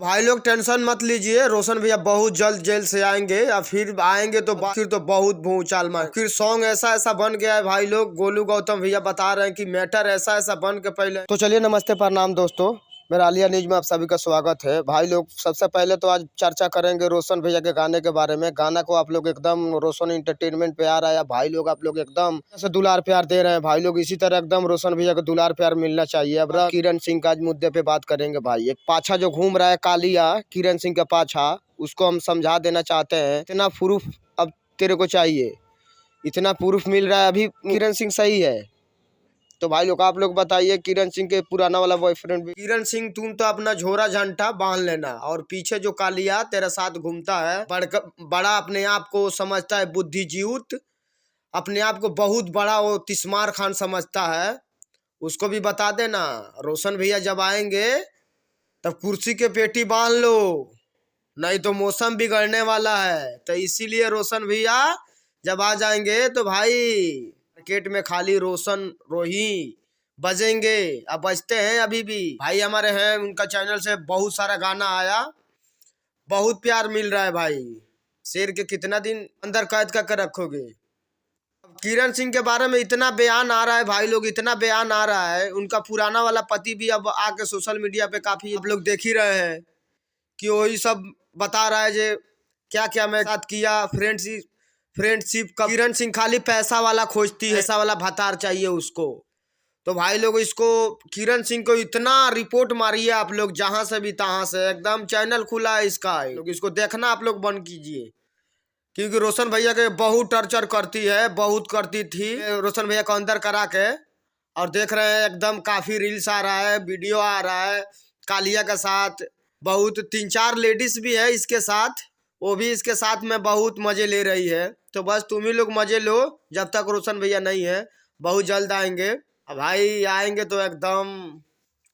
भाई लोग टेंशन मत लीजिए, रोशन भैया बहुत जल्द जेल से आएंगे। या फिर आएंगे तो फिर तो बहुत भूचाल में फिर सॉन्ग ऐसा ऐसा बन गया है भाई लोग। गोलू गौतम भैया बता रहे हैं कि मैटर ऐसा ऐसा बन के पहले। तो चलिए, नमस्ते प्रणाम दोस्तों, मेरा आलिया न्यूज में आप सभी का स्वागत है। भाई लोग सबसे पहले तो आज चर्चा करेंगे रोशन भैया के गाने के बारे में। गाना को आप लोग एकदम रोशन इंटरटेनमेंट पे आ रहा है भाई लोग, आप लोग एकदम से दुलार प्यार दे रहे हैं भाई लोग। इसी तरह एकदम रोशन भैया को दुलार प्यार मिलना चाहिए। अब किरण सिंह का आज मुद्दे पे बात करेंगे भाई। एक पाछा जो घूम रहा है कालिया किरण सिंह का पाछा, उसको हम समझा देना चाहते हैं। इतना प्रूफ अब तेरे को चाहिए, इतना प्रूफ मिल रहा है अभी किरण सिंह सही है। तो भाई लोग आप लोग बताइए, किरण सिंह के पुराना वाला बॉयफ्रेंड भी। किरण सिंह तुम तो अपना झोरा झंटा बांध लेना, और पीछे जो कालिया तेरे साथ घूमता है, बड़ा अपने आप को समझता है बुद्धिजीवी, अपने आप को बहुत बड़ा वो तिस्मार खान समझता है, उसको भी बता देना। रोशन भैया जब आएंगे तब कुर्सी के पेटी बांध लो, नहीं तो मौसम बिगड़ने वाला है। तो इसीलिए रोशन भैया जब आ जाएंगे तो भाई मार्केट में खाली रोशन रोही बजेंगे। अब बजते हैं अभी भी भाई, हमारे हैं उनका चैनल से बहुत सारा गाना आया, बहुत प्यार मिल रहा है भाई। शेर के कितना दिन अंदर कैद करके रखोगे। किरण सिंह के बारे में इतना बयान आ रहा है भाई लोग, इतना बयान आ रहा है। उनका पुराना वाला पति भी अब आके सोशल मीडिया पे काफी आप लोग देख ही रहे हैं कि वही सब बता रहा है जे क्या क्या मैं साथ किया, फ्रेंडशिप का। किरण सिंह खाली पैसा वाला खोजती है, पैसा वाला भतार चाहिए उसको। तो भाई लोग इसको किरण सिंह को इतना रिपोर्ट मारिए आप लोग, जहां से भी तहां से। एकदम चैनल खुला है इसका, लोग इसको देखना आप लोग बंद कीजिए, क्योंकि रोशन भैया के बहुत टर्चर करती है, बहुत करती थी रोशन भैया को अंदर करा के। और देख रहे हैं एकदम काफी रील्स आ रहा है, वीडियो आ रहा है कालिया के साथ। बहुत 3-4 लेडीज भी है इसके साथ, वो भी इसके साथ में बहुत मजे ले रही है। तो बस तुम ही लोग मजे लो जब तक रोशन भैया नहीं है। बहुत जल्द आएंगे। अब भाई आएंगे तो एकदम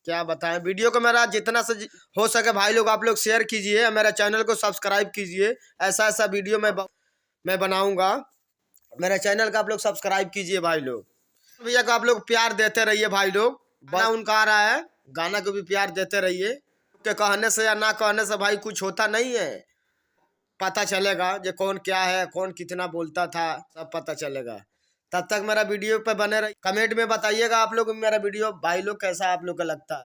क्या बताएं। वीडियो को मेरा जितना से हो सके भाई लोग आप लोग शेयर कीजिए, मेरा चैनल को सब्सक्राइब कीजिए। ऐसा ऐसा वीडियो मैं बनाऊंगा, मेरा चैनल का आप लोग सब्सक्राइब कीजिए भाई लोग। भैया को आप लोग प्यार देते रहिए भाई लोग। गाना उनका आ रहा है, गाना को भी प्यार देते रहिए। के कहने से या ना कहने से भाई कुछ होता नहीं है, पता चलेगा जो कौन क्या है, कौन कितना बोलता था, सब पता चलेगा। तब तक मेरा वीडियो पे बने रहिए। कमेंट में बताइएगा आप लोग मेरा वीडियो भाई लोग कैसा आप लोग का लगता है।